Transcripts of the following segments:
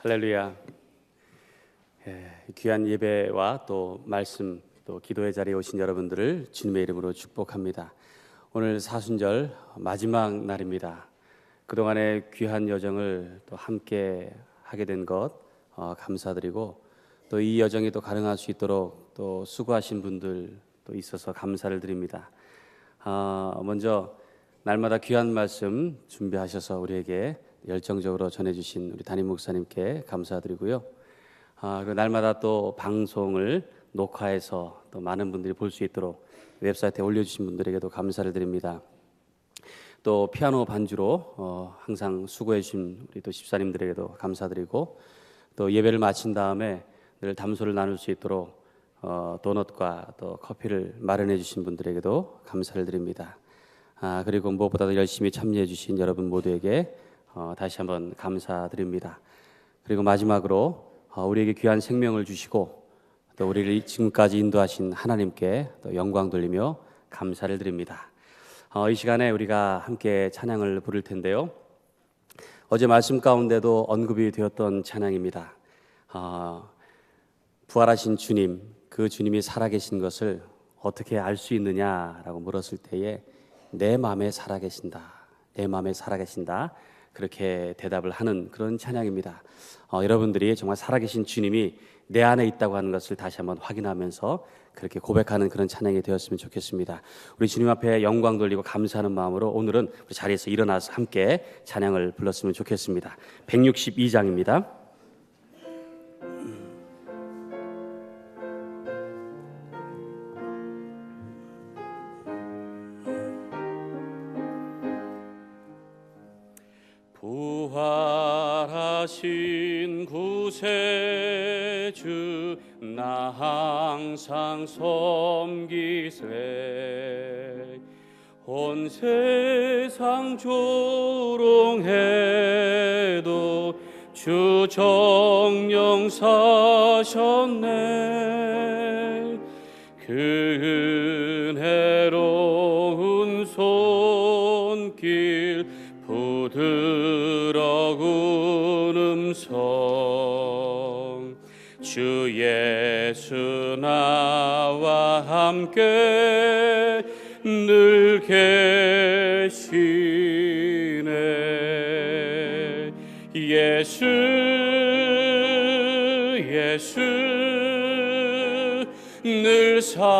할렐루야. 귀한 예배와 또 말씀 또 기도의 자리에 오신 여러분들을 주님의 이름으로 축복합니다. 오늘 사순절 마지막 날입니다. 그동안의 귀한 여정을 또 함께 하게 된 것 감사드리고, 또 이 여정이 또 가능할 수 있도록 또 수고하신 분들 또 있어서 감사를 드립니다. 먼저 날마다 귀한 말씀 준비하셔서 우리에게 열정적으로 전해주신 우리 담임 목사님께 감사드리고요. 그리고 날마다 또 방송을 녹화해서 또 많은 분들이 볼 수 있도록 웹사이트에 올려주신 분들에게도 감사를 드립니다. 또 피아노 반주로 항상 수고해 주신 우리 또 집사님들에게도 감사드리고, 또 예배를 마친 다음에 늘 담소를 나눌 수 있도록 도넛과 또 커피를 마련해 주신 분들에게도 감사를 드립니다. 그리고 무엇보다도 열심히 참여해 주신 여러분 모두에게 다시 한번 감사드립니다. 그리고 마지막으로 우리에게 귀한 생명을 주시고 또 우리를 지금까지 인도하신 하나님께 또 영광 돌리며 감사를 드립니다. 이 시간에 우리가 함께 찬양을 부를 텐데요, 어제 말씀 가운데도 언급이 되었던 찬양입니다. 부활하신 주님, 그 주님이 살아계신 것을 어떻게 알 수 있느냐라고 물었을 때에 내 마음에 살아계신다, 내 마음에 살아계신다, 그렇게 대답을 하는 그런 찬양입니다. 여러분들이 정말 살아계신 주님이 내 안에 있다고 하는 것을 다시 한번 확인하면서 그렇게 고백하는 그런 찬양이 되었으면 좋겠습니다. 우리 주님 앞에 영광 돌리고 감사하는 마음으로 오늘은 우리 자리에서 일어나서 함께 찬양을 불렀으면 좋겠습니다. 162장입니다. 부활하신 구세주 나 항상 섬기세, 온 세상 조롱해도 주 정령 사셨네. 그 은혜로운 손길 부드러운 음성, 주 예수 나와 함께 늘 계시네. 예수 늘 살아계셔서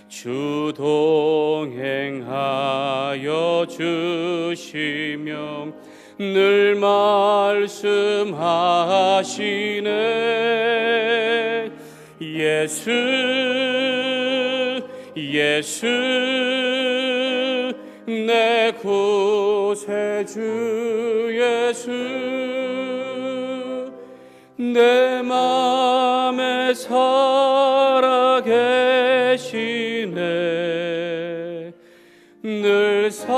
주 동행하여 주시며 늘 말씀하시네. 예수 내 구세주 예수, 내 맘에 살아계시네. 늘 살아계시네.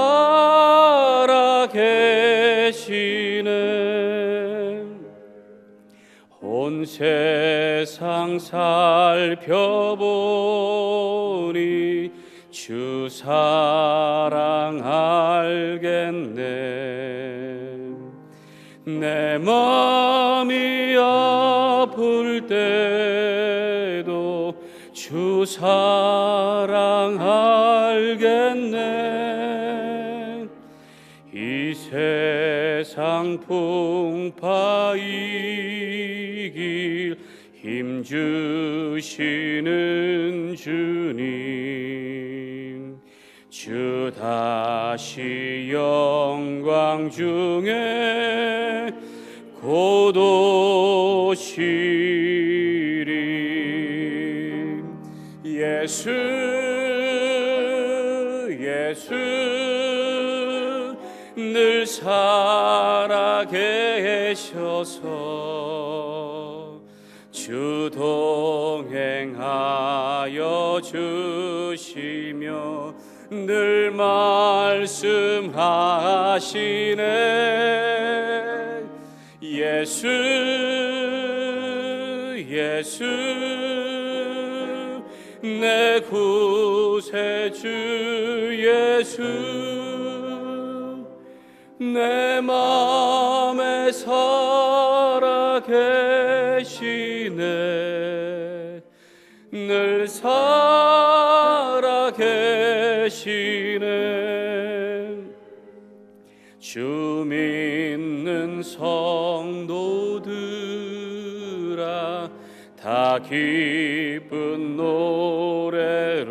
온 세상 살펴보니 주 사랑 알겠네. 내 맘이 아플 때도 주 사랑 알겠네. 이 세상 풍파 이길 힘 주시는 주님, 주 다시 영광 중에 곧 오시리. 예수 늘 살아계셔서 주 동행하여 주시며 늘 말씀하시네. 예수 내 구세주 예수, 내 맘에 살아계시네. 늘 살아계시네. 주 믿는 성도들아, 다 기쁜 노래로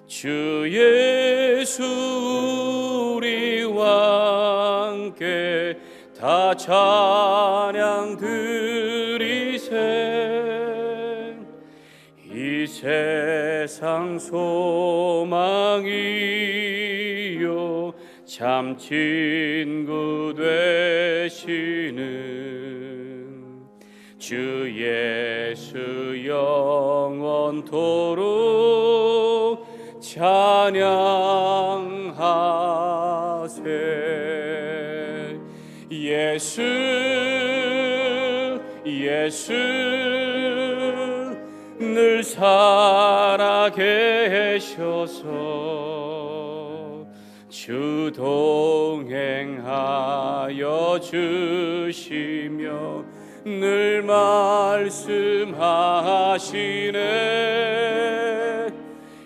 주 예수 우리와 함께 다 찬양 드리세. 이 세상 소망이요 참 친구 되시는 주 예수 영원토록 찬양하세. 예수 예수 늘 살아계셔서 주 동행하여 주시며 늘 말씀하시네.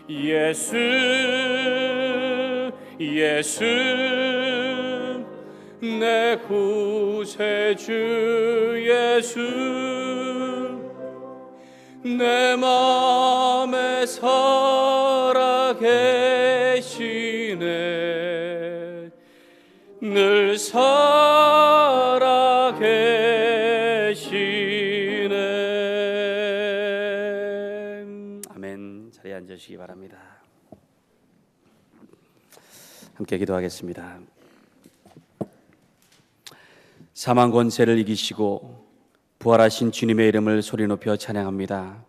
예수 예수 내 구세주 예수, 내 맘에 살아계시네. 늘 살아계시네. 아멘. 자리에 앉으시기 바랍니다. 함께 기도하겠습니다. 사망 권세를 이기시고 부활하신 주님의 이름을 소리 높여 찬양합니다.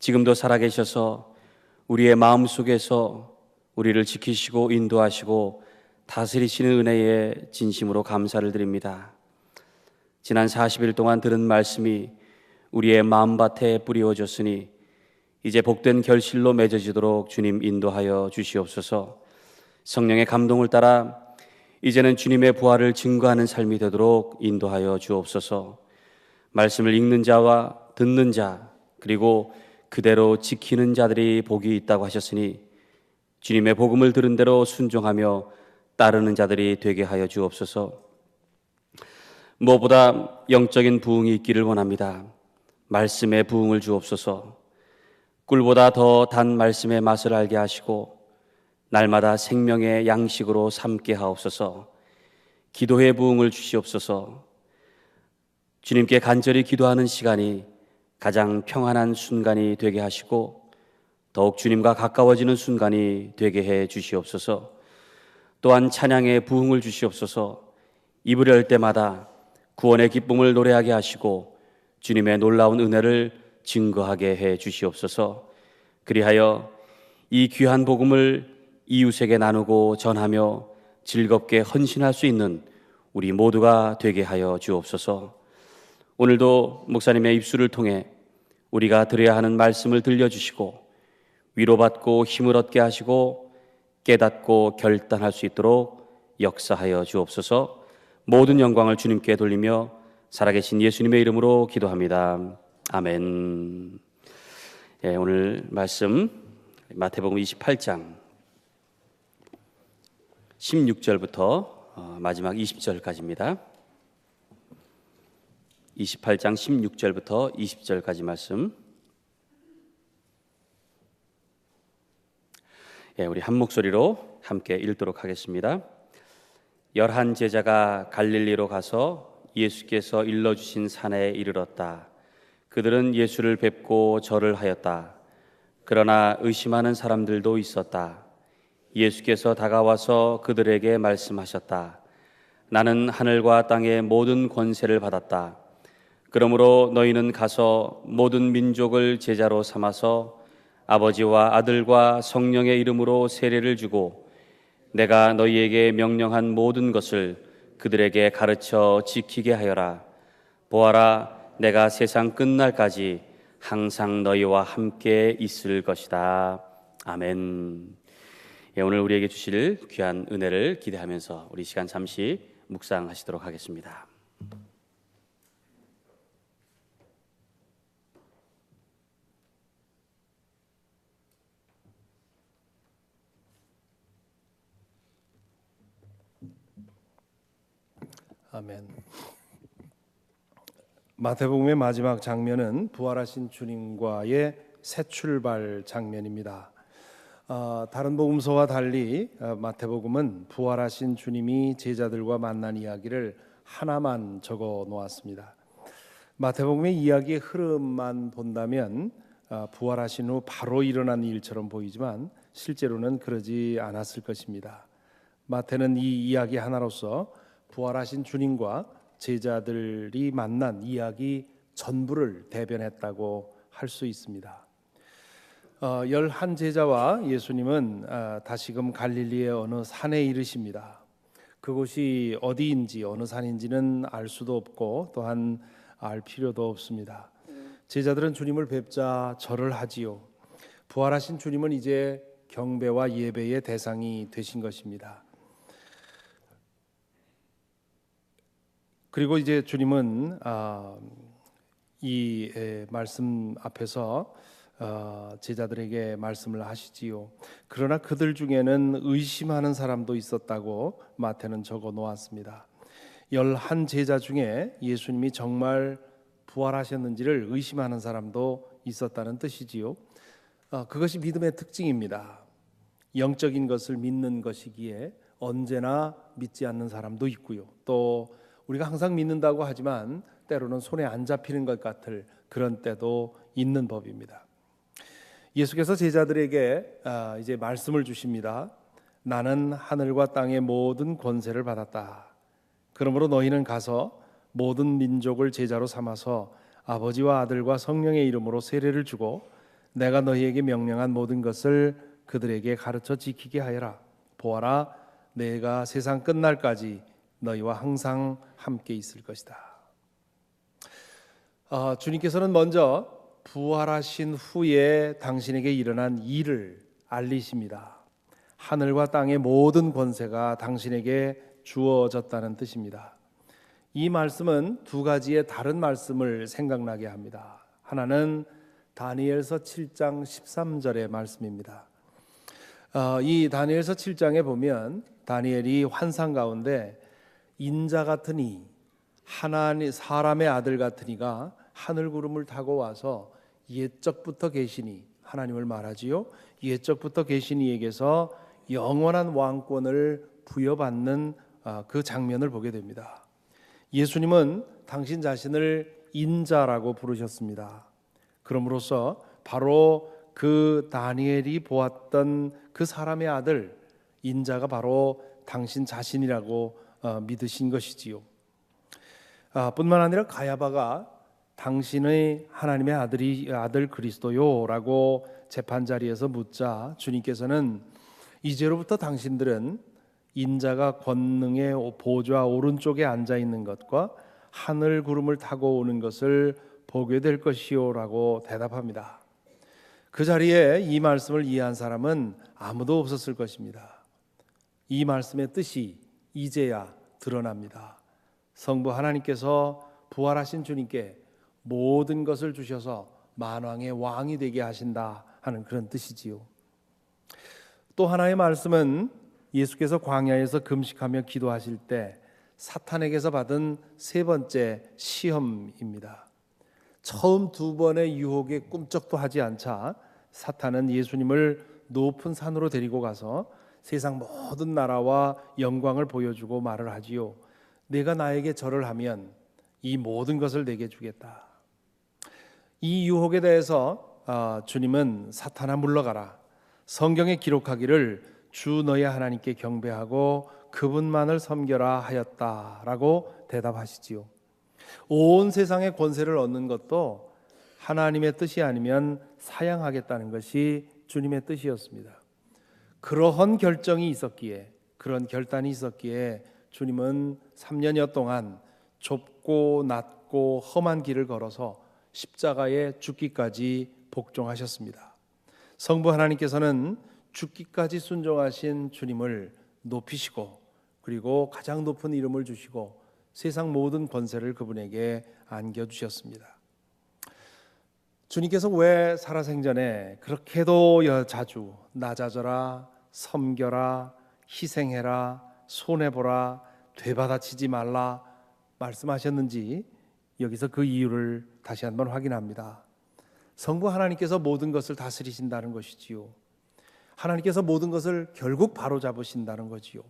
지금도 살아계셔서 우리의 마음속에서 우리를 지키시고 인도하시고 다스리시는 은혜에 진심으로 감사를 드립니다. 지난 40일 동안 들은 말씀이 우리의 마음밭에 뿌리워졌으니 이제 복된 결실로 맺어지도록 주님 인도하여 주시옵소서. 성령의 감동을 따라 이제는 주님의 부활을 증거하는 삶이 되도록 인도하여 주옵소서. 말씀을 읽는 자와 듣는 자, 그리고 그대로 지키는 자들이 복이 있다고 하셨으니 주님의 복음을 들은 대로 순종하며 따르는 자들이 되게 하여 주옵소서. 무엇보다 영적인 부흥이 있기를 원합니다. 말씀의 부흥을 주옵소서. 꿀보다 더 단 말씀의 맛을 알게 하시고 날마다 생명의 양식으로 삼게 하옵소서. 기도의 부흥을 주시옵소서. 주님께 간절히 기도하는 시간이 가장 평안한 순간이 되게 하시고 더욱 주님과 가까워지는 순간이 되게 해 주시옵소서. 또한 찬양의 부흥을 주시옵소서. 입을 열 때마다 구원의 기쁨을 노래하게 하시고 주님의 놀라운 은혜를 증거하게 해 주시옵소서. 그리하여 이 귀한 복음을 이웃에게 나누고 전하며 즐겁게 헌신할 수 있는 우리 모두가 되게 하여 주옵소서. 오늘도 목사님의 입술을 통해 우리가 들어야 하는 말씀을 들려주시고 위로받고 힘을 얻게 하시고 깨닫고 결단할 수 있도록 역사하여 주옵소서. 모든 영광을 주님께 돌리며 살아계신 예수님의 이름으로 기도합니다. 아멘. 오늘 말씀 마태복음 28장 16절부터 마지막 20절까지입니다. 28장 16절부터 20절까지 말씀. 우리 한 목소리로 함께 읽도록 하겠습니다. 11 제자가 갈릴리로 가서 예수께서 일러주신 산에 이르렀다. 그들은 예수를 뵙고 절을 하였다. 그러나 의심하는 사람들도 있었다. 예수께서 다가와서 그들에게 말씀하셨다. 나는 하늘과 땅의 모든 권세를 받았다. 그러므로 너희는 가서 모든 민족을 제자로 삼아서 아버지와 아들과 성령의 이름으로 세례를 주고 내가 너희에게 명령한 모든 것을 그들에게 가르쳐 지키게 하여라. 보아라, 내가 세상 끝날까지 항상 너희와 함께 있을 것이다. 아멘. 오늘 우리에게 주실 귀한 은혜를 기대하면서 우리 시간 잠시 묵상하시도록 하겠습니다. 아멘. 마태복음의 마지막 장면은 부활하신 주님과의 새 출발 장면입니다. 다른 복음서와 달리 마태복음은 부활하신 주님이 제자들과 만난 이야기를 하나만 적어 놓았습니다. 마태복음의 이야기의 흐름만 본다면 부활하신 후 바로 일어난 일처럼 보이지만 실제로는 그러지 않았을 것입니다. 마태는 이 이야기 하나로서 부활하신 주님과 제자들이 만난 이야기 전부를 대변했다고 할 수 있습니다. 11 제자와 예수님은 다시금 갈릴리의 어느 산에 이르십니다. 그곳이 어디인지 어느 산인지는 알 수도 없고 또한 알 필요도 없습니다. 제자들은 주님을 뵙자 절을 하지요. 부활하신 주님은 이제 경배와 예배의 대상이 되신 것입니다. 그리고 이제 주님은 이 말씀 앞에서 제자들에게 말씀을 하시지요. 그러나 그들 중에는 의심하는 사람도 있었다고 마태는 적어 놓았습니다. 11 제자 중에 예수님이 정말 부활하셨는지를 의심하는 사람도 있었다는 뜻이지요. 그것이 믿음의 특징입니다. 영적인 것을 믿는 것이기에 언제나 믿지 않는 사람도 있고요. 또 우리가 항상 믿는다고 하지만 때로는 손에 안 잡히는 것 같을 그런 때도 있는 법입니다. 예수께서 제자들에게 이제 말씀을 주십니다. 나는 하늘과 땅의 모든 권세를 받았다. 그러므로 너희는 가서 모든 민족을 제자로 삼아서 아버지와 아들과 성령의 이름으로 세례를 주고 내가 너희에게 명령한 모든 것을 그들에게 가르쳐 지키게 하여라. 보아라, 내가 세상 끝날까지 너희와 항상 함께 있을 것이다. 주님께서는 먼저 부활하신 후에 당신에게 일어난 일을 알리십니다. 하늘과 땅의 모든 권세가 당신에게 주어졌다는 뜻입니다. 이 말씀은 두 가지의 다른 말씀을 생각나게 합니다. 하나는 다니엘서 7장 13절의 말씀입니다. 이 다니엘서 7장에 보면 다니엘이 환상 가운데 인자 같은 이, 하나님 사람의 아들 같은 이가 하늘 구름을 타고 와서 옛적부터 계시니, 하나님을 말하지요. 옛적부터 계신 이에게서 영원한 왕권을 부여받는 그 장면을 보게 됩니다. 예수님은 당신 자신을 인자라고 부르셨습니다. 그럼으로써 바로 그 다니엘이 보았던 그 사람의 아들 인자가 바로 당신 자신이라고 믿으신 것이지요. 뿐만 아니라 가야바가 당신의 하나님의 아들 그리스도요라고 재판 자리에서 묻자 주님께서는 이제로부터 당신들은 인자가 권능의 보좌 오른쪽에 앉아 있는 것과 하늘 구름을 타고 오는 것을 보게 될 것이요라고 대답합니다. 그 자리에 이 말씀을 이해한 사람은 아무도 없었을 것입니다. 이 말씀의 뜻이 이제야 드러납니다. 성부 하나님께서 부활하신 주님께 모든 것을 주셔서 만왕의 왕이 되게 하신다 하는 그런 뜻이지요. 또 하나의 말씀은 예수께서 광야에서 금식하며 기도하실 때 사탄에게서 받은 세 번째 시험입니다. 처음 두 번의 유혹에 꿈쩍도 하지 않자 사탄은 예수님을 높은 산으로 데리고 가서 세상 모든 나라와 영광을 보여주고 말을 하지요. 내가 나에게 절을 하면 이 모든 것을 내게 주겠다. 이 유혹에 대해서 주님은 사탄아 물러가라. 성경에 기록하기를 주 너의 하나님께 경배하고 그분만을 섬겨라 하였다라고 대답하시지요. 온 세상의 권세를 얻는 것도 하나님의 뜻이 아니면 사양하겠다는 것이 주님의 뜻이었습니다. 그러한 결정이 있었기에, 그런 결단이 있었기에 주님은 3년여 동안 좁고 낮고 험한 길을 걸어서 십자가에 죽기까지 복종하셨습니다. 성부 하나님께서는 죽기까지 순종하신 주님을 높이시고 그리고 가장 높은 이름을 주시고 세상 모든 권세를 그분에게 안겨주셨습니다. 주님께서 왜 살아생전에 그렇게도 자주 낮아져라, 섬겨라, 희생해라, 손해보라, 되받아치지 말라 말씀하셨는지 여기서 그 이유를 다시 한번 확인합니다. 성부 하나님께서 모든 것을 다스리신다는 것이지요. 하나님께서 모든 것을 결국 바로잡으신다는 거지요.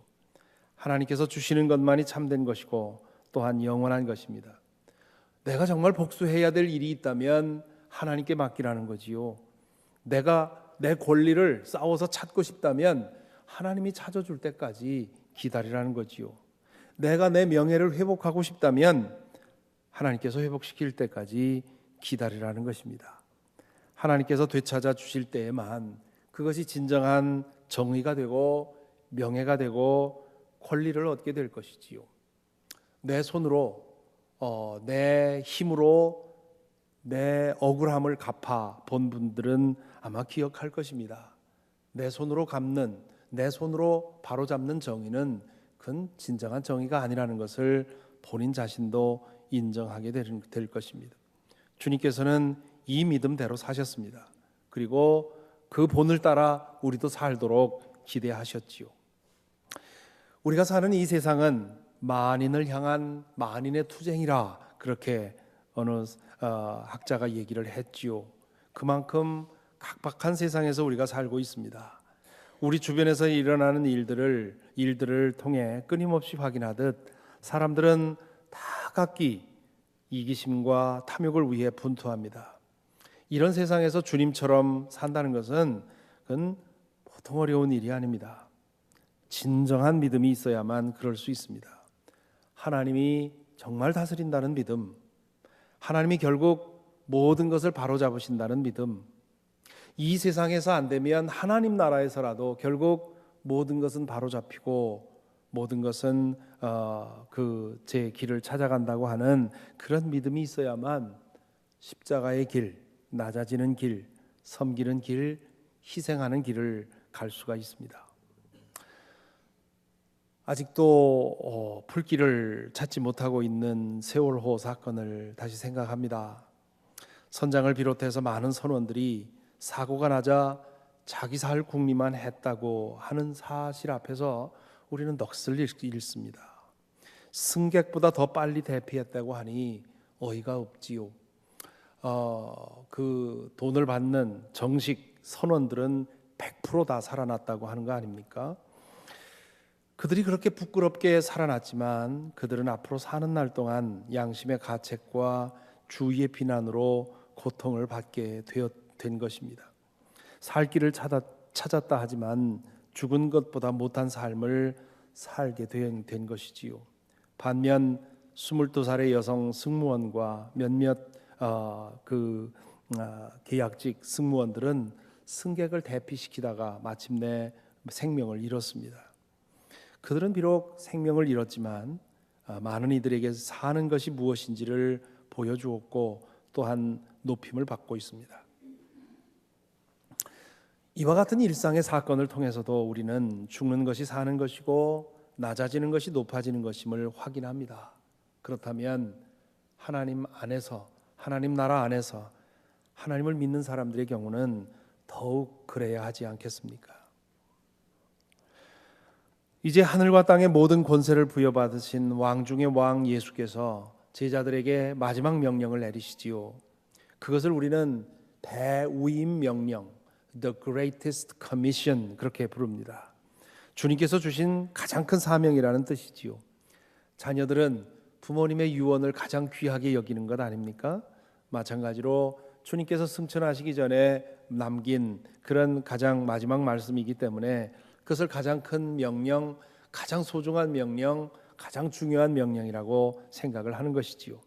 하나님께서 주시는 것만이 참된 것이고 또한 영원한 것입니다. 내가 정말 복수해야 될 일이 있다면 하나님께 맡기라는 거지요. 내가 내 권리를 싸워서 찾고 싶다면 하나님이 찾아줄 때까지 기다리라는 거지요. 내가 내 명예를 회복하고 싶다면 하나님께서 회복시킬 때까지 기다리라는 것입니다. 하나님께서 되찾아 주실 때에만 그것이 진정한 정의가 되고 명예가 되고 권리를 얻게 될 것이지요. 내 손으로 내 힘으로 내 억울함을 갚아 본 분들은 아마 기억할 것입니다. 내 손으로 갚는, 내 손으로 바로잡는 정의는 그건 진정한 정의가 아니라는 것을 본인 자신도 인정하게 될 것입니다. 주님께서는 이 믿음대로 사셨습니다. 그리고 그 본을 따라 우리도 살도록 기대하셨지요. 우리가 사는 이 세상은 만인을 향한 만인의 투쟁이라 그렇게 어느 학자가 얘기를 했지요. 그만큼 각박한 세상에서 우리가 살고 있습니다. 우리 주변에서 일어나는 일들을 통해 끊임없이 확인하듯 사람들은 다 각기 이기심과 탐욕을 위해 분투합니다. 이런 세상에서 주님처럼 산다는 것은 그건 보통 어려운 일이 아닙니다. 진정한 믿음이 있어야만 그럴 수 있습니다. 하나님이 정말 다스린다는 믿음, 하나님이 결국 모든 것을 바로잡으신다는 믿음, 이 세상에서 안 되면 하나님 나라에서라도 결국 모든 것은 바로잡히고 모든 것은 제 길을 찾아간다고 하는 그런 믿음이 있어야만 십자가의 길, 낮아지는 길, 섬기는 길, 희생하는 길을 갈 수가 있습니다. 아직도 풀길을 찾지 못하고 있는 세월호 사건을 다시 생각합니다. 선장을 비롯해서 많은 선원들이 사고가 나자 자기 살 궁리만 했다고 하는 사실 앞에서 우리는 넋을 잃습니다. 승객보다 더 빨리 대피했다고 하니 어이가 없지요. 그 돈을 받는 정식 선원들은 100% 다 살아났다고 하는 거 아닙니까? 그들이 그렇게 부끄럽게 살아났지만 그들은 앞으로 사는 날 동안 양심의 가책과 주위의 비난으로 고통을 받게 된 것입니다. 살 길을 찾았다 하지만 죽은 것보다 못한 삶을 살게 된 것이지요. 반면 22살의 여성 승무원과 몇몇 계약직 승무원들은 승객을 대피시키다가 마침내 생명을 잃었습니다. 그들은 비록 생명을 잃었지만 많은 이들에게 사는 것이 무엇인지를 보여주었고 또한 높임을 받고 있습니다. 이와 같은 일상의 사건을 통해서도 우리는 죽는 것이 사는 것이고 낮아지는 것이 높아지는 것임을 확인합니다. 그렇다면 하나님 안에서, 하나님 나라 안에서 하나님을 믿는 사람들의 경우는 더욱 그래야 하지 않겠습니까? 이제 하늘과 땅의 모든 권세를 부여받으신 왕 중의 왕 예수께서 제자들에게 마지막 명령을 내리시지요. 그것을 우리는 대우임 명령, The Greatest Commission 그렇게 부릅니다. 주님께서 주신 가장 큰 사명이라는 뜻이지요. 자녀들은 부모님의 유언을 가장 귀하게 여기는 것 아닙니까? 마찬가지로 주님께서 승천하시기 전에 남긴 그런 가장 마지막 말씀이기 때문에 그것을 가장 큰 명령, 가장 소중한 명령, 가장 중요한 명령이라고 생각을 하는 것이지요.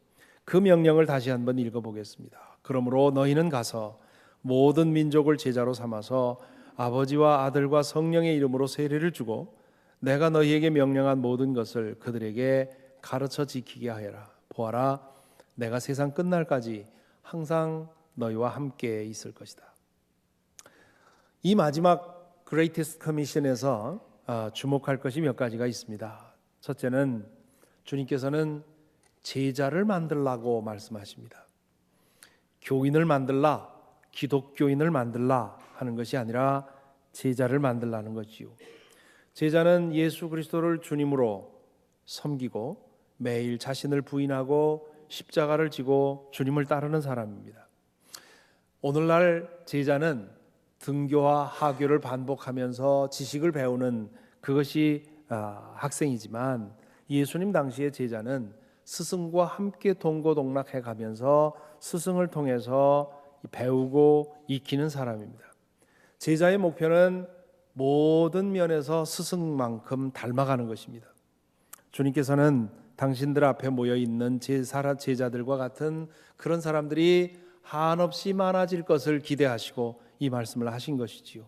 그 명령을 다시 한번 읽어보겠습니다. 그러므로 너희는 가서 모든 민족을 제자로 삼아서 아버지와 아들과 성령의 이름으로 세례를 주고 내가 너희에게 명령한 모든 것을 그들에게 가르쳐 지키게 하여라. 보아라, 내가 세상 끝날까지 항상 너희와 함께 있을 것이다. 이 마지막 Greatest Commission에서 주목할 것이 몇 가지가 있습니다. 첫째는 주님께서는 제자를 만들라고 말씀하십니다. 교인을 만들라, 기독교인을 만들라 하는 것이 아니라 제자를 만들라는 것이요. 제자는 예수 그리스도를 주님으로 섬기고 매일 자신을 부인하고 십자가를 지고 주님을 따르는 사람입니다. 오늘날 제자는 등교와 하교를 반복하면서 지식을 배우는 그것이 학생이지만 예수님 당시의 제자는 스승과 함께 동고동락해 가면서 스승을 통해서 배우고 익히는 사람입니다. 제자의 목표는 모든 면에서 스승만큼 닮아가는 것입니다. 주님께서는 당신들 앞에 모여 있는 제자들과 같은 그런 사람들이 한없이 많아질 것을 기대하시고 이 말씀을 하신 것이지요.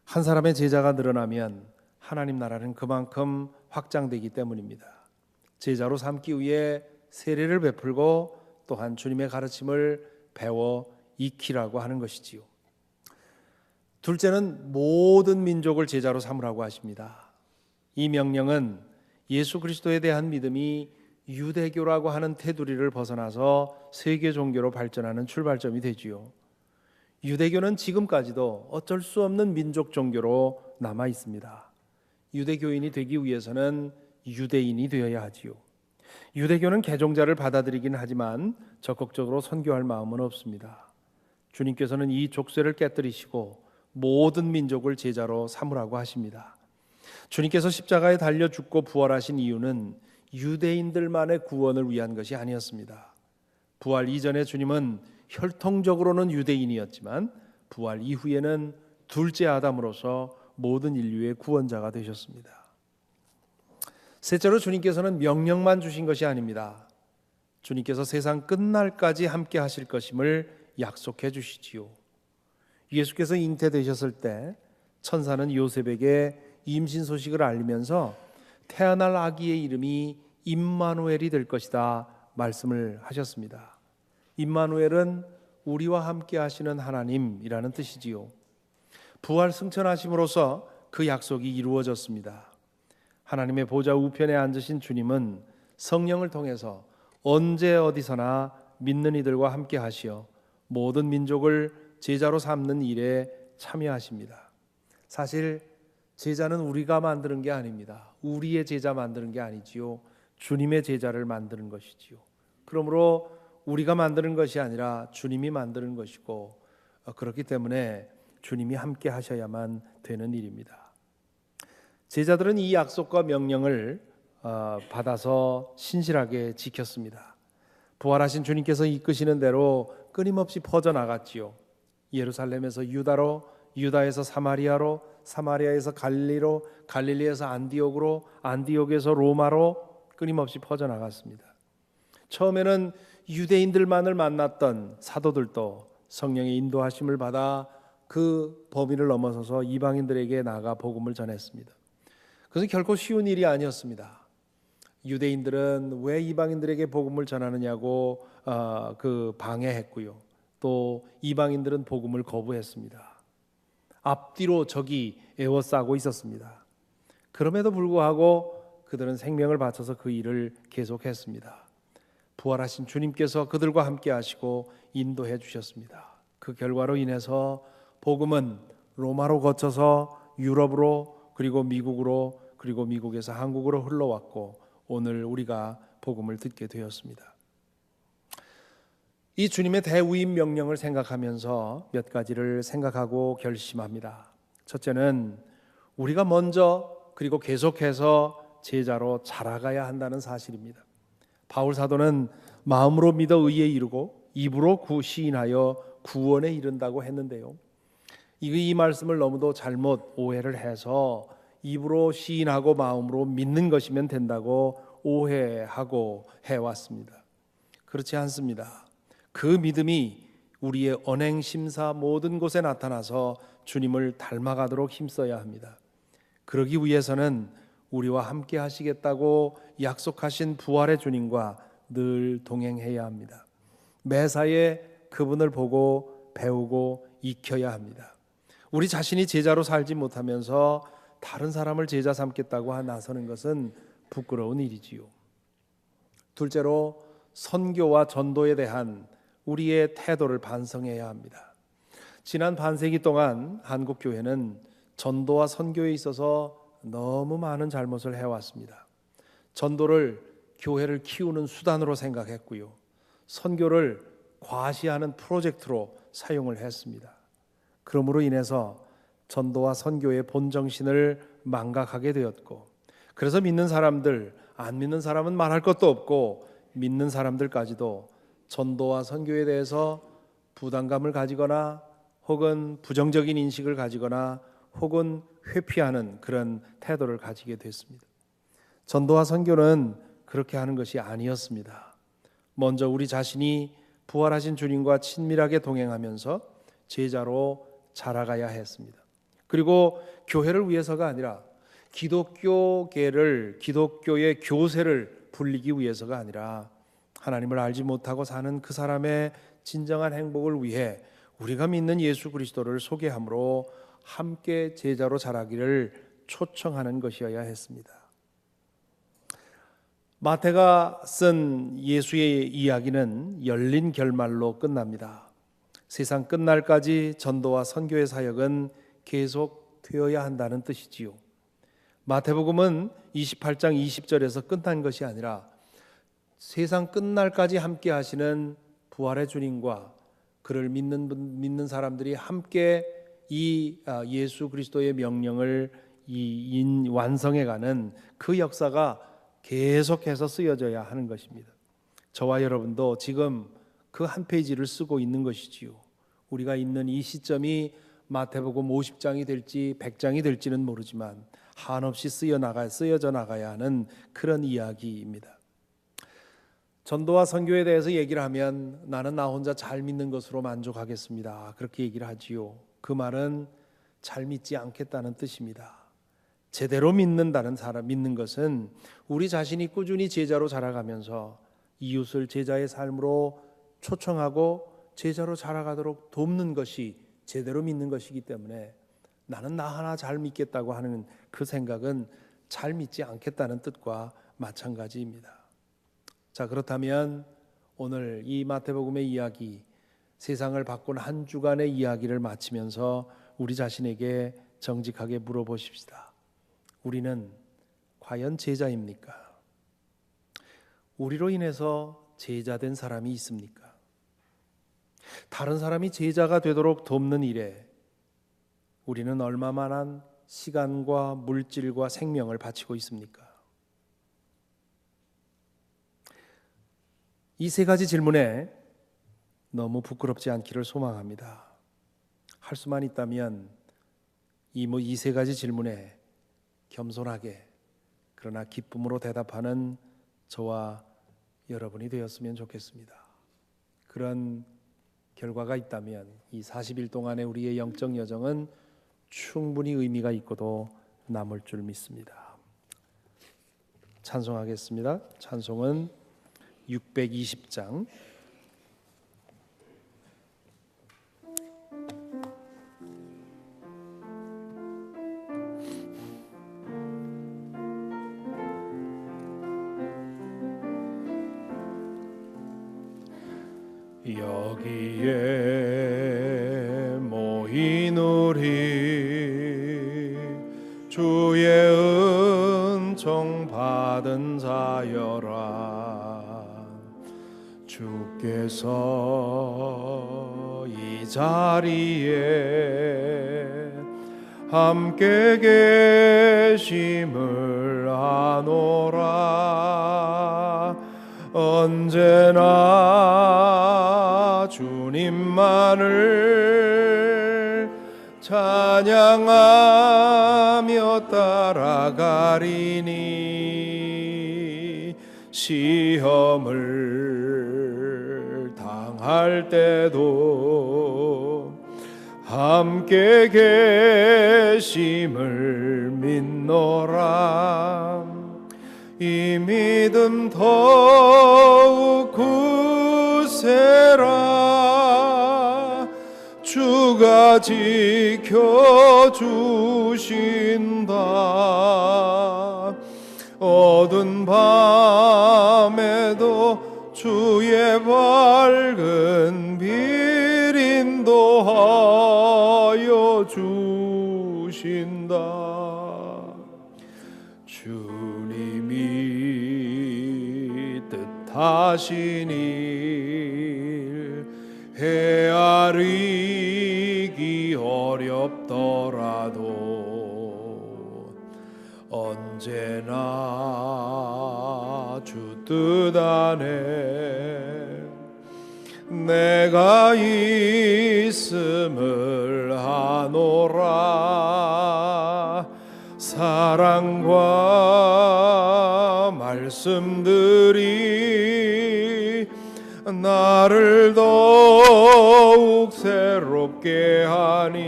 한 사람의 제자가 늘어나면 하나님 나라는 그만큼 확장되기 때문입니다. 제자로 삼기 위해 세례를 베풀고 또한 주님의 가르침을 배워 익히라고 하는 것이지요. 둘째는 모든 민족을 제자로 삼으라고 하십니다. 이 명령은 예수 그리스도에 대한 믿음이 유대교라고 하는 테두리를 벗어나서 세계 종교로 발전하는 출발점이 되지요. 유대교는 지금까지도 어쩔 수 없는 민족 종교로 남아 있습니다. 유대교인이 되기 위해서는 유대인이 되어야 하지요. 유대교는 개종자를 받아들이긴 하지만 적극적으로 선교할 마음은 없습니다. 주님께서는 이 족쇄를 깨뜨리시고 모든 민족을 제자로 삼으라고 하십니다. 주님께서 십자가에 달려 죽고 부활하신 이유는 유대인들만의 구원을 위한 것이 아니었습니다. 부활 이전에 주님은 혈통적으로는 유대인이었지만 부활 이후에는 둘째 아담으로서 모든 인류의 구원자가 되셨습니다. 셋째로 주님께서는 명령만 주신 것이 아닙니다. 주님께서 세상 끝날까지 함께 하실 것임을 약속해 주시지요. 예수께서 잉태되셨을 때 천사는 요셉에게 임신 소식을 알리면서 태어날 아기의 이름이 임마누엘이 될 것이다 말씀을 하셨습니다. 임마누엘은 우리와 함께 하시는 하나님이라는 뜻이지요. 부활 승천하심으로써 그 약속이 이루어졌습니다. 하나님의 보좌 우편에 앉으신 주님은 성령을 통해서 언제 어디서나 믿는 이들과 함께 하시어 모든 민족을 제자로 삼는 일에 참여하십니다. 사실 제자는 우리가 만드는 게 아닙니다. 우리의 제자 만드는 게 아니지요. 주님의 제자를 만드는 것이지요. 그러므로 우리가 만드는 것이 아니라 주님이 만드는 것이고 그렇기 때문에 주님이 함께 하셔야만 되는 일입니다. 제자들은 이 약속과 명령을 받아서 신실하게 지켰습니다. 부활하신 주님께서 이끄시는 대로 끊임없이 퍼져나갔지요. 예루살렘에서 유다로, 유다에서 사마리아로, 사마리아에서 갈릴리로, 갈릴리에서 안디옥으로, 안디옥에서 로마로 끊임없이 퍼져나갔습니다. 처음에는 유대인들만을 만났던 사도들도 성령의 인도하심을 받아 그 범위를 넘어서서 이방인들에게 나가 복음을 전했습니다. 그것은 결코 쉬운 일이 아니었습니다. 유대인들은 왜 이방인들에게 복음을 전하느냐고 방해했고요. 또 이방인들은 복음을 거부했습니다. 앞뒤로 적이 에워싸고 있었습니다. 그럼에도 불구하고 그들은 생명을 바쳐서 그 일을 계속했습니다. 부활하신 주님께서 그들과 함께 하시고 인도해 주셨습니다. 그 결과로 인해서 복음은 로마로 거쳐서 유럽으로 그리고 미국으로 그리고 미국에서 한국으로 흘러왔고 오늘 우리가 복음을 듣게 되었습니다. 이 주님의 대우임 명령을 생각하면서 몇 가지를 생각하고 결심합니다. 첫째는 우리가 먼저 그리고 계속해서 제자로 자라가야 한다는 사실입니다. 바울 사도는 마음으로 믿어 의에 이르고 입으로 시인하여 구원에 이른다고 했는데요. 이 말씀을 너무도 잘못 오해를 해서 입으로 시인하고 마음으로 믿는 것이면 된다고 오해하고 해왔습니다. 그렇지 않습니다. 그 믿음이 우리의 언행 심사 모든 곳에 나타나서 주님을 닮아가도록 힘써야 합니다. 그러기 위해서는 우리와 함께 하시겠다고 약속하신 부활의 주님과 늘 동행해야 합니다. 매사에 그분을 보고 배우고 익혀야 합니다. 우리 자신이 제자로 살지 못하면서 다른 사람을 제자 삼겠다고 나서는 것은 부끄러운 일이지요. 둘째로 선교와 전도에 대한 우리의 태도를 반성해야 합니다. 지난 반세기 동안 한국 교회는 전도와 선교에 있어서 너무 많은 잘못을 해왔습니다. 전도를 교회를 키우는 수단으로 생각했고요. 선교를 과시하는 프로젝트로 사용을 했습니다. 그러므로 인해서 전도와 선교의 본정신을 망각하게 되었고, 그래서 믿는 사람들, 안 믿는 사람은 말할 것도 없고 믿는 사람들까지도 전도와 선교에 대해서 부담감을 가지거나 혹은 부정적인 인식을 가지거나 혹은 회피하는 그런 태도를 가지게 됐습니다. 전도와 선교는 그렇게 하는 것이 아니었습니다. 먼저 우리 자신이 부활하신 주님과 친밀하게 동행하면서 제자로 자라가야 했습니다. 그리고 교회를 위해서가 아니라 기독교계를, 기독교의 교세를 불리기 위해서가 아니라 하나님을 알지 못하고 사는 그 사람의 진정한 행복을 위해 우리가 믿는 예수 그리스도를 소개함으로 함께 제자로 자라기를 초청하는 것이어야 했습니다. 마태가 쓴 예수의 이야기는 열린 결말로 끝납니다. 세상 끝날까지 전도와 선교의 사역은 계속 되어야 한다는 뜻이지요. 마태복음은 28장 20절에서 끝난 것이 아니라 세상 끝날까지 함께 하시는 부활의 주님과 그를 믿는 사람들이 함께 이 예수 그리스도의 명령을 완성해가는 그 역사가 계속해서 쓰여져야 하는 것입니다. 저와 여러분도 지금 그 한 페이지를 쓰고 있는 것이지요. 우리가 있는 이 시점이 마태복음 50장이 될지 100장이 될지는 모르지만 한없이 쓰여져 나가야 하는 그런 이야기입니다. 전도와 선교에 대해서 얘기를 하면 나는 나 혼자 잘 믿는 것으로 만족하겠습니다. 그렇게 얘기를 하지요. 그 말은 잘 믿지 않겠다는 뜻입니다. 제대로 믿는 것은 우리 자신이 꾸준히 제자로 자라가면서 이웃을 제자의 삶으로 초청하고 제자로 자라가도록 돕는 것이 제대로 믿는 것이기 때문에 나는 나 하나 잘 믿겠다고 하는 그 생각은 잘 믿지 않겠다는 뜻과 마찬가지입니다. 자, 그렇다면 오늘 이 마태복음의 이야기, 세상을 바꾼 한 주간의 이야기를 마치면서 우리 자신에게 정직하게 물어보십시다. 우리는 과연 제자입니까? 우리로 인해서 제자된 사람이 있습니까? 다른 사람이 제자가 되도록 돕는 일에 우리는 얼마만한 시간과 물질과 생명을 바치고 있습니까? 이 세 가지 질문에 너무 부끄럽지 않기를 소망합니다. 할 수만 있다면 이 세 가지 질문에 겸손하게 그러나 기쁨으로 대답하는 저와 여러분이 되었으면 좋겠습니다. 그런 결과가 있다면 이 40일 동안의 우리의 영적 여정은 충분히 의미가 있고도 남을 줄 믿습니다. 찬송하겠습니다. 찬송은 620장 여기에 모인 우리 주의 은총 받은 자여라. 주께서 이 자리에 함께 계심을 아노라. 언제나 주님만을 찬양하며 따라가리니 시험을 당할 때도 함께 계심을 믿노라. 이 믿음 더욱 굳세라. 주 주가 지켜주신다. 어두운 밤에도 주의 밝은 빛 인도하여 주신다. 주님이 뜻하신 일 헤아리기 어렵더라도 언제나 주 뜻 안에 내가 있음을 아노라. 사랑과 말씀들이 나를 더욱 새롭게 하니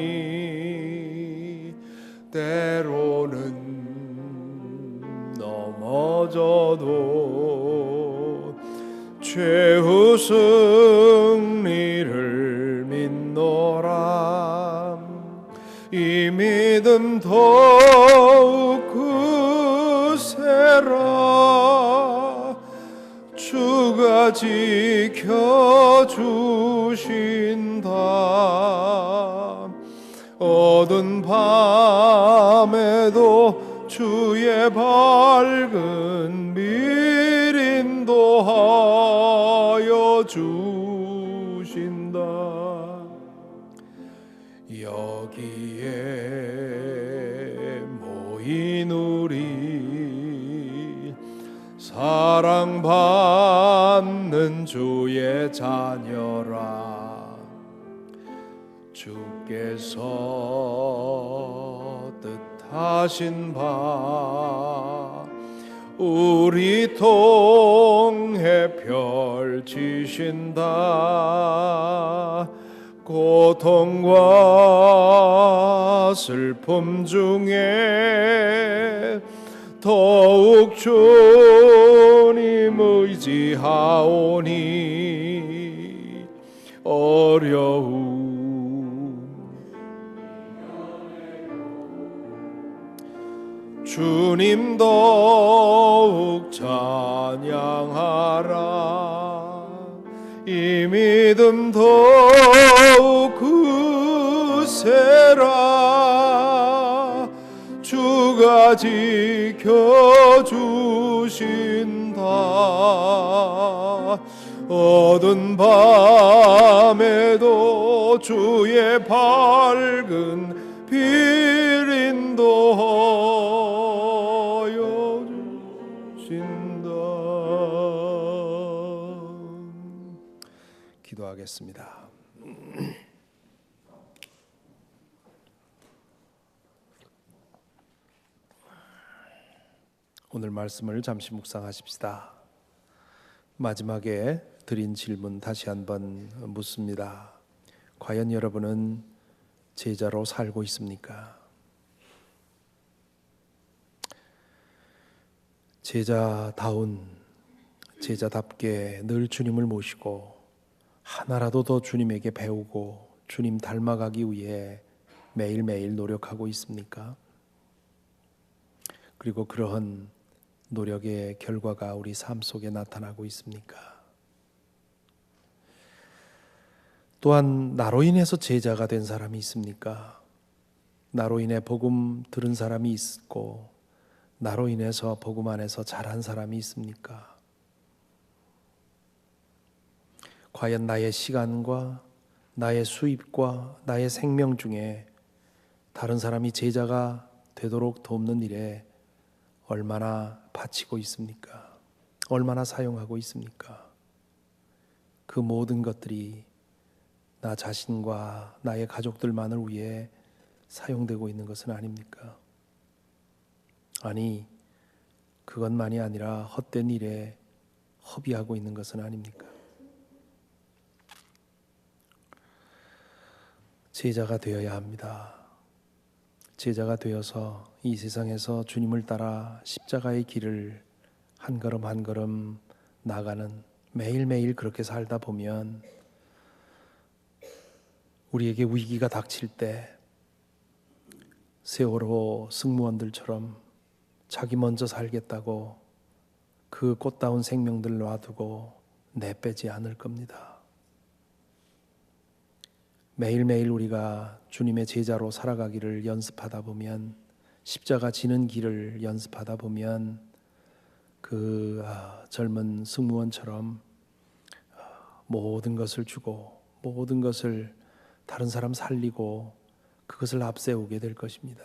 때로는 넘어져도 최후 승리를 믿노라. 이 믿음 더욱 크세라. 주가 지켜주신다. 어두운 밤에도 주의 밝은 빛 인도하여 주신다. 여기에 모인 우리 사랑받는 주의 자녀라. 주께서 뜻하신 바 우리 통해 펼치신다. 고통과 슬픔 중에 더욱 주님 의지하오니 어려움 주님 더욱 찬양하라. 이 믿음 더욱 크세라. 주가 지켜주신다. 어두운 밤에도 주의 밝은 빛 인도하여 주신다. 기도하겠습니다. 오늘 말씀을 잠시 묵상하십시다. 마지막에 드린 질문 다시 한번 묻습니다. 과연 여러분은 제자로 살고 있습니까? 제자답게 늘 주님을 모시고 하나라도 더 주님에게 배우고 주님 닮아가기 위해 매일매일 노력하고 있습니까? 그리고 그러한 노력의 결과가 우리 삶 속에 나타나고 있습니까? 또한 나로 인해서 제자가 된 사람이 있습니까? 나로 인해 복음 들은 사람이 있고 나로 인해서 복음 안에서 자란 사람이 있습니까? 과연 나의 시간과 나의 수입과 나의 생명 중에 다른 사람이 제자가 되도록 돕는 일에 얼마나 바치고 있습니까? 얼마나 사용하고 있습니까? 그 모든 것들이 나 자신과 나의 가족들만을 위해 사용되고 있는 것은 아닙니까? 아니, 그것만이 아니라 헛된 일에 허비하고 있는 것은 아닙니까? 제자가 되어야 합니다. 제자가 되어서 이 세상에서 주님을 따라 십자가의 길을 한 걸음 한 걸음 나가는 매일매일 그렇게 살다 보면 우리에게 위기가 닥칠 때 세월호 승무원들처럼 자기 먼저 살겠다고 그 꽃다운 생명들 놔두고 내빼지 않을 겁니다. 매일매일 우리가 주님의 제자로 살아가기를 연습하다 보면, 십자가 지는 길을 연습하다 보면 그 젊은 승무원처럼 모든 것을 주고 모든 것을 다른 사람 살리고 그것을 앞세우게 될 것입니다.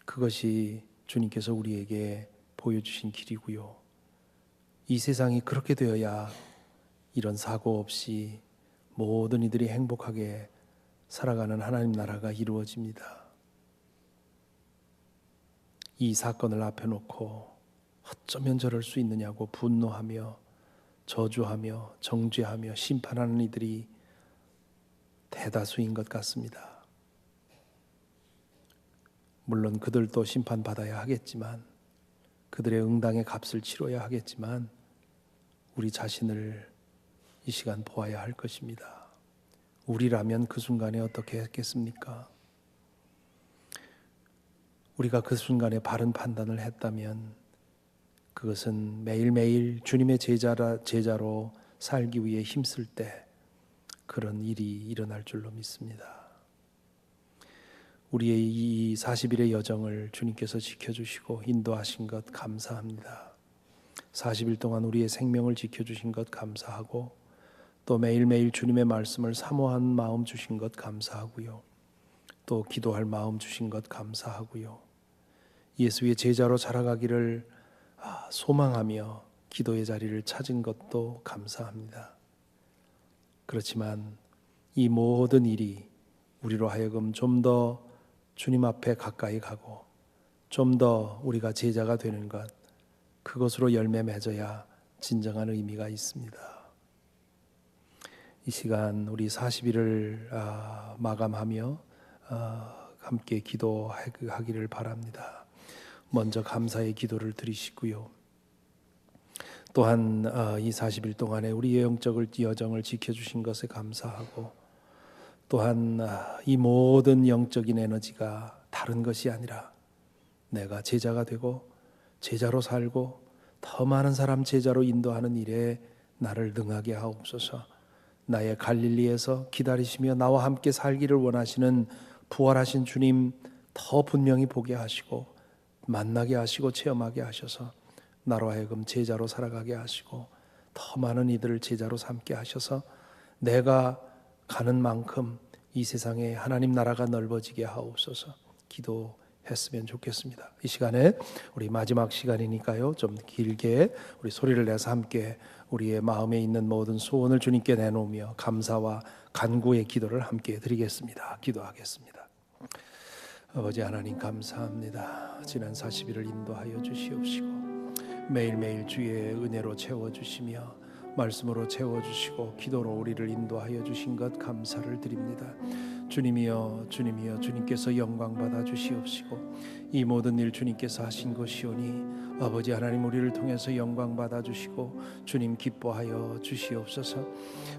그것이 주님께서 우리에게 보여주신 길이고요. 이 세상이 그렇게 되어야 이런 사고 없이 모든 이들이 행복하게 살아가는 하나님 나라가 이루어집니다. 이 사건을 앞에 놓고 어쩌면 저럴 수 있느냐고 분노하며 저주하며 정죄하며 심판하는 이들이 대다수인 것 같습니다. 물론 그들도 심판받아야 하겠지만, 그들의 응당의 값을 치러야 하겠지만, 우리 자신을 이 시간 보아야 할 것입니다. 우리라면 그 순간에 어떻게 했겠습니까? 우리가 그 순간에 바른 판단을 했다면 그것은 매일매일 주님의 제자로 살기 위해 힘쓸 때 그런 일이 일어날 줄로 믿습니다. 우리의 이 40일의 여정을 주님께서 지켜주시고 인도하신 것 감사합니다. 40일 동안 우리의 생명을 지켜주신 것 감사하고, 또 매일매일 주님의 말씀을 사모한 마음 주신 것 감사하고요. 또 기도할 마음 주신 것 감사하고요. 예수의 제자로 자라가기를 소망하며 기도의 자리를 찾은 것도 감사합니다. 그렇지만 이 모든 일이 우리로 하여금 좀 더 주님 앞에 가까이 가고 좀 더 우리가 제자가 되는 것, 그것으로 열매 맺어야 진정한 의미가 있습니다. 이 시간 우리 40일을 마감하며 함께 기도하기를 바랍니다. 먼저 감사의 기도를 드리시고요. 또한 이 40일 동안에 우리의 영적 여정을 지켜주신 것에 감사하고, 또한 이 모든 영적인 에너지가 다른 것이 아니라 내가 제자가 되고 제자로 살고 더 많은 사람 제자로 인도하는 일에 나를 능하게 하옵소서. 나의 갈릴리에서 기다리시며 나와 함께 살기를 원하시는 부활하신 주님 더 분명히 보게 하시고 만나게 하시고 체험하게 하셔서 나로 하여금 제자로 살아가게 하시고 더 많은 이들을 제자로 삼게 하셔서 내가 가는 만큼 이 세상에 하나님 나라가 넓어지게 하옵소서. 기도했으면 좋겠습니다. 이 시간에 우리 마지막 시간이니까요, 좀 길게 우리 소리를 내서 함께 우리의 마음에 있는 모든 소원을 주님께 내놓으며 감사와 간구의 기도를 함께 드리겠습니다. 기도하겠습니다. 아버지 하나님 감사합니다. 지난 40일을 인도하여 주시옵시고 매일매일 주의 은혜로 채워주시며 말씀으로 채워주시고 기도로 우리를 인도하여 주신 것 감사를 드립니다. 주님이여 주님이여 주님께서 영광 받아 주시옵시고 이 모든 일 주님께서 하신 것이오니 아버지 하나님 우리를 통해서 영광 받아 주시고 주님 기뻐하여 주시옵소서.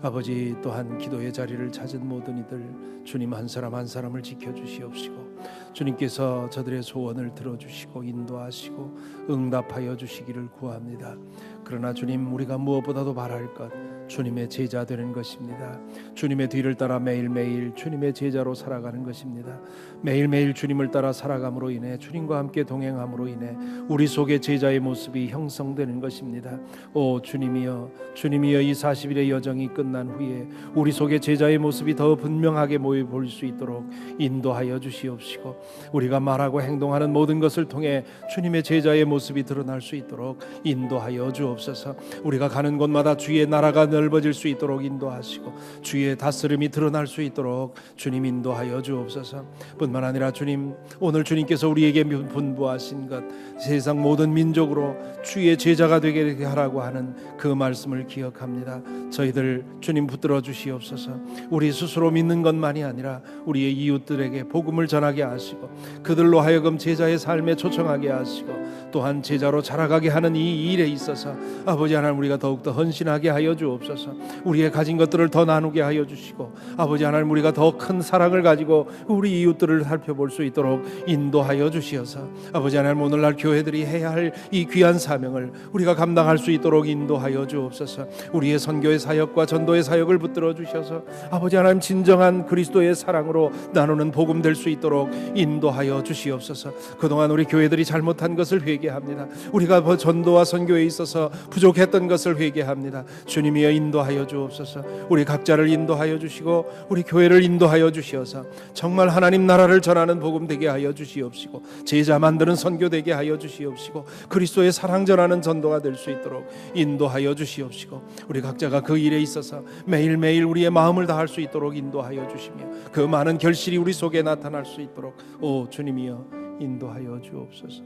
아버지 또한 기도의 자리를 찾은 모든 이들 주님 한 사람 한 사람을 지켜주시옵시고 주님께서 저들의 소원을 들어주시고 인도하시고 응답하여 주시기를 구합니다. 그러나 주님 우리가 무엇보다도 바랄 것 주님의 제자 되는 것입니다. 주님의 뒤를 따라 매일매일 주님의 제자로 살아가는 것입니다. 매일매일 주님을 따라 살아감으로 인해 주님과 함께 동행함으로 인해 우리 속에 제자의 모습이 형성되는 것입니다. 오 주님이여 주님이여 이 40일의 여정이 끝난 후에 우리 속에 제자의 모습이 더 분명하게 모여 볼 수 있도록 인도하여 주시옵시고 우리가 말하고 행동하는 모든 것을 통해 주님의 제자의 모습이 드러날 수 있도록 인도하여 주옵소서. 우리가 가는 곳마다 주의 나라가 넓어질 수 있도록 인도하시고 주의 다스림이 드러날 수 있도록 주님 인도하여 주옵소서. 뿐만 아니라 주님 오늘 주님께서 우리에게 분부하신 것 세상 모든 민족으로 주의 제자가 되게 하라고 하는 그 말씀을 기억합니다. 저희들 주님 붙들어 주시옵소서. 우리 스스로 믿는 것만이 아니라 우리의 이웃들에게 복음을 전하게 하시고 그들로 하여금 제자의 삶에 초청하게 하시고 또한 제자로 자라가게 하는 이 일에 있어서 아버지 하나님 우리가 더욱더 헌신하게 하여 주옵소서. 우리의 가진 것들을 더 나누게 하여 주시고 아버지 하나님 우리가 더 큰 사랑을 가지고 우리 이웃들을 살펴볼 수 있도록 인도하여 주시어서 아버지 하나님 오늘날 교회들이 해야 할 이 귀한 사명을 우리가 감당할 수 있도록 인도하여 주옵소서. 우리의 선교의 사역과 전도의 사역을 붙들어 주셔서 아버지 하나님 진정한 그리스도의 사랑으로 나누는 복음 될 수 있도록 인도하여 주시옵소서. 그동안 우리 교회들이 잘못한 것을 회개합니다. 우리가 전도와 선교에 있어서 부족했던 것을 회개합니다. 주님이여 인도하여 주옵소서. 우리 각자를 인도하여 주시고 우리 교회를 인도하여 주시어서 정말 하나님 나라를 전하는 복음 되게 하여 주시옵시고 제자 만드는 선교 되게 하여 주시옵시고 그리스도의 사랑 전하는 전도가 될 수 있도록 인도하여 주시옵시고 우리 각자가 그 일에 있어서 매일매일 우리의 마음을 다할 수 있도록 인도하여 주시며 그 많은 결실이 우리 속에 나타날 수 있도록 오 주님이여 인도하여 주옵소서.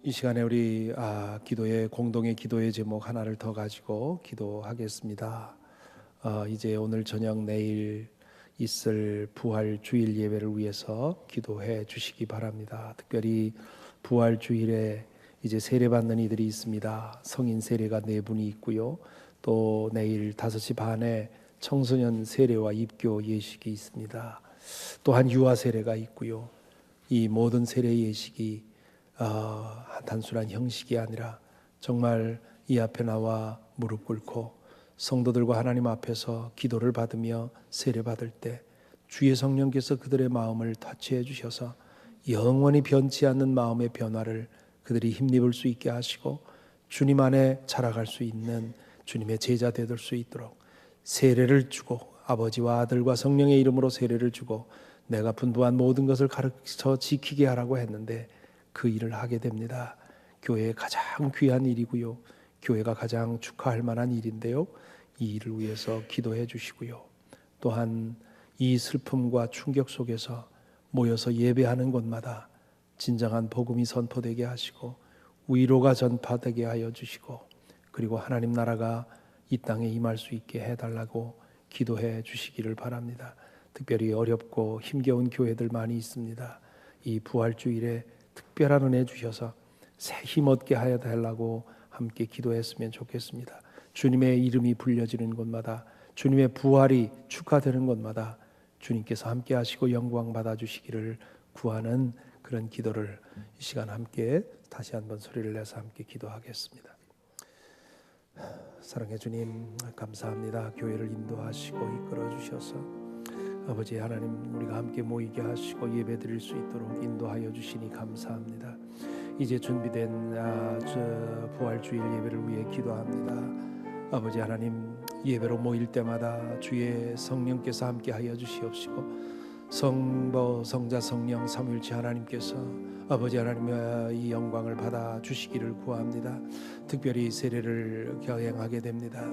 이 시간에 우리 공동의 기도의 제목 하나를 더 가지고 기도하겠습니다. 이제 오늘 저녁 내일 있을 부활 주일 예배를 위해서 기도해 주시기 바랍니다. 특별히 부활 주일에 이제 세례받는 이들이 있습니다. 성인 세례가 4분이 있고요. 또 내일 5시 반에 청소년 세례와 입교 예식이 있습니다. 또한 유아 세례가 있고요. 이 모든 세례 예식이 단순한 형식이 아니라 정말 이 앞에 나와 무릎 꿇고 성도들과 하나님 앞에서 기도를 받으며 세례받을 때 주의 성령께서 그들의 마음을 터치해 주셔서 영원히 변치 않는 마음의 변화를 그들이 힘입을 수 있게 하시고 주님 안에 자라갈 수 있는 주님의 제자 되들 수 있도록 세례를 주고 아버지와 아들과 성령의 이름으로 세례를 주고 내가 분부한 모든 것을 가르쳐 지키게 하라고 했는데 그 일을 하게 됩니다. 교회의 가장 귀한 일이고요. 교회가 가장 축하할 만한 일인데요. 이 일을 위해서 기도해 주시고요. 또한 이 슬픔과 충격 속에서 모여서 예배하는 곳마다 진정한 복음이 선포되게 하시고 위로가 전파되게 하여 주시고 그리고 하나님 나라가 이 땅에 임할 수 있게 해달라고 기도해 주시기를 바랍니다. 특별히 어렵고 힘겨운 교회들 많이 있습니다. 이 부활주일에 특별한 은혜 주셔서 새 힘 얻게 하여 달라고 함께 기도했으면 좋겠습니다. 주님의 이름이 불려지는 곳마다 주님의 부활이 축하되는 곳마다 주님께서 함께 하시고 영광 받아주시기를 구하는 그런 기도를 이 시간 함께 다시 한번 소리를 내서 함께 기도하겠습니다. 사랑의 주님 감사합니다. 교회를 인도하시고 이끌어 주셔서 아버지 하나님 우리가 함께 모이게 하시고 예배드릴 수 있도록 인도하여 주시니 감사합니다. 이제 준비된 부활주일 예배를 위해 기도합니다. 아버지 하나님 예배로 모일 때마다 주의 성령께서 함께 하여 주시옵시고 성부 성자 성령 삼위일체 하나님께서 아버지 하나님의 이 영광을 받아 주시기를 구합니다. 특별히 세례를 경행하게 됩니다.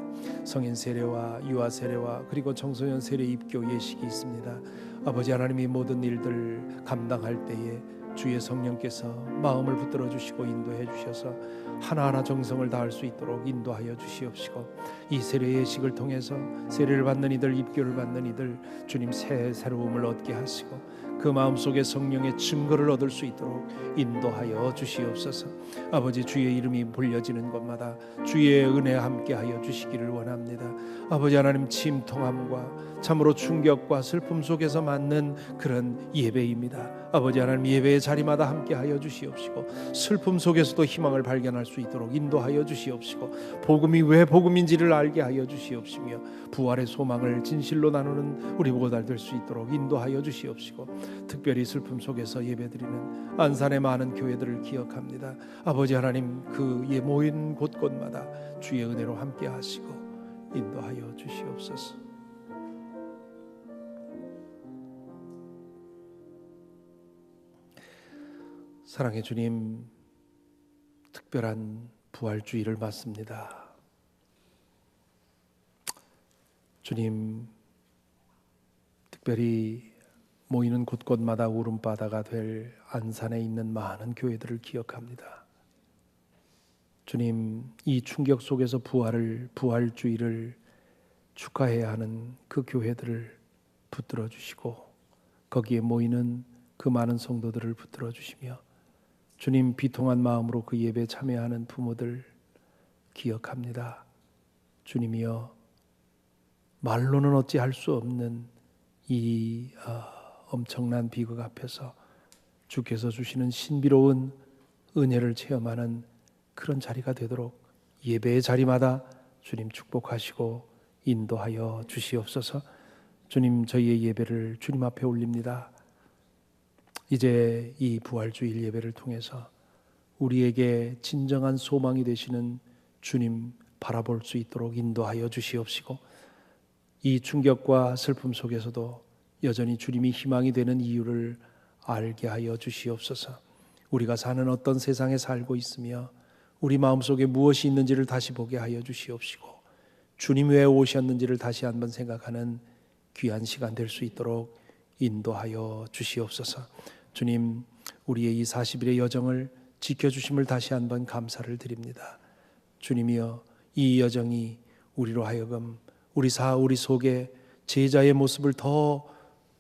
성인 세례와 유아 세례와 그리고 청소년 세례 입교 예식이 있습니다. 아버지 하나님이 모든 일들 감당할 때에 주의 성령께서 마음을 붙들어 주시고 인도해 주셔서 하나하나 정성을 다할 수 있도록 인도하여 주시옵시고 이 세례 예식을 통해서 세례를 받는 이들 입교를 받는 이들 주님 새로움을 얻게 하시고 그 마음속에 성령의 증거를 얻을 수 있도록 인도하여 주시옵소서. 아버지 주의 이름이 불려지는 곳마다 주의 은혜 함께 하여 주시기를 원합니다. 아버지 하나님 침통함과 참으로 충격과 슬픔 속에서 맞는 그런 예배입니다. 아버지 하나님 예배의 자리마다 함께 하여 주시옵시고 슬픔 속에서도 희망을 발견할 수 있도록 인도하여 주시옵시고 복음이 왜 복음인지를 알게 하여 주시옵시며 부활의 소망을 진실로 나누는 우리 모두 될 수 있도록 인도하여 주시옵시고 특별히 슬픔 속에서 예배드리는 안산의 많은 교회들을 기억합니다. 아버지 하나님 그 모인 곳곳마다 주의 은혜로 함께 하시고 인도하여 주시옵소서. 사랑의 주님, 특별한 부활주의를 맞습니다. 주님, 특별히 모이는 곳곳마다 울음바다가 될 안산에 있는 많은 교회들을 기억합니다. 주님, 이 충격 속에서 부활주의를 축하해야 하는 그 교회들을 붙들어 주시고 거기에 모이는 그 많은 성도들을 붙들어 주시며 주님 비통한 마음으로 그 예배에 참여하는 부모들 기억합니다. 주님이여 말로는 어찌할 수 없는 이 엄청난 비극 앞에서 주께서 주시는 신비로운 은혜를 체험하는 그런 자리가 되도록 예배의 자리마다 주님 축복하시고 인도하여 주시옵소서. 주님 저희의 예배를 주님 앞에 올립니다. 이제 이 부활주일 예배를 통해서 우리에게 진정한 소망이 되시는 주님 바라볼 수 있도록 인도하여 주시옵시고 이 충격과 슬픔 속에서도 여전히 주님이 희망이 되는 이유를 알게 하여 주시옵소서. 우리가 사는 어떤 세상에 살고 있으며 우리 마음속에 무엇이 있는지를 다시 보게 하여 주시옵시고 주님 왜 오셨는지를 다시 한번 생각하는 귀한 시간 될 수 있도록 인도하여 주시옵소서. 주님 우리의 이 40일의 여정을 지켜주심을 다시 한번 감사를 드립니다. 주님이여 이 여정이 우리로 하여금 우리 속에 제자의 모습을 더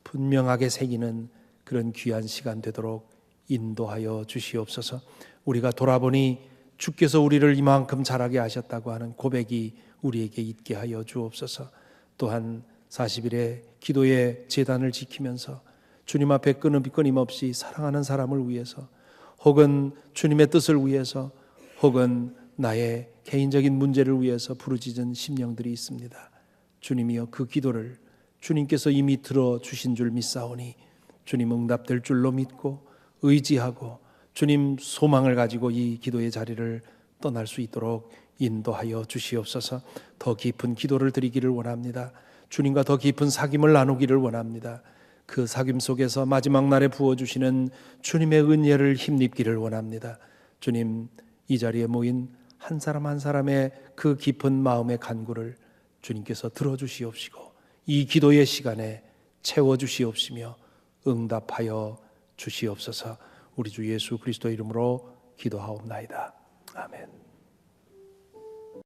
분명하게 새기는 그런 귀한 시간 되도록 인도하여 주시옵소서. 우리가 돌아보니 주께서 우리를 이만큼 자라게 하셨다고 하는 고백이 우리에게 있게 하여 주옵소서. 또한 40일의 기도의 제단을 지키면서 주님 앞에 끊임없이 사랑하는 사람을 위해서 혹은 주님의 뜻을 위해서 혹은 나의 개인적인 문제를 위해서 부르짖은 심령들이 있습니다. 주님이여 그 기도를 주님께서 이미 들어주신 줄 믿사오니 주님 응답될 줄로 믿고 의지하고 주님 소망을 가지고 이 기도의 자리를 떠날 수 있도록 인도하여 주시옵소서. 더 깊은 기도를 드리기를 원합니다. 주님과 더 깊은 사귐을 나누기를 원합니다. 그 사귐 속에서 마지막 날에 부어주시는 주님의 은혜를 힘입기를 원합니다. 주님 이 자리에 모인 한 사람 한 사람의 그 깊은 마음의 간구를 주님께서 들어주시옵시고 이 기도의 시간에 채워주시옵시며 응답하여 주시옵소서. 우리 주 예수 그리스도 이름으로 기도하옵나이다. 아멘.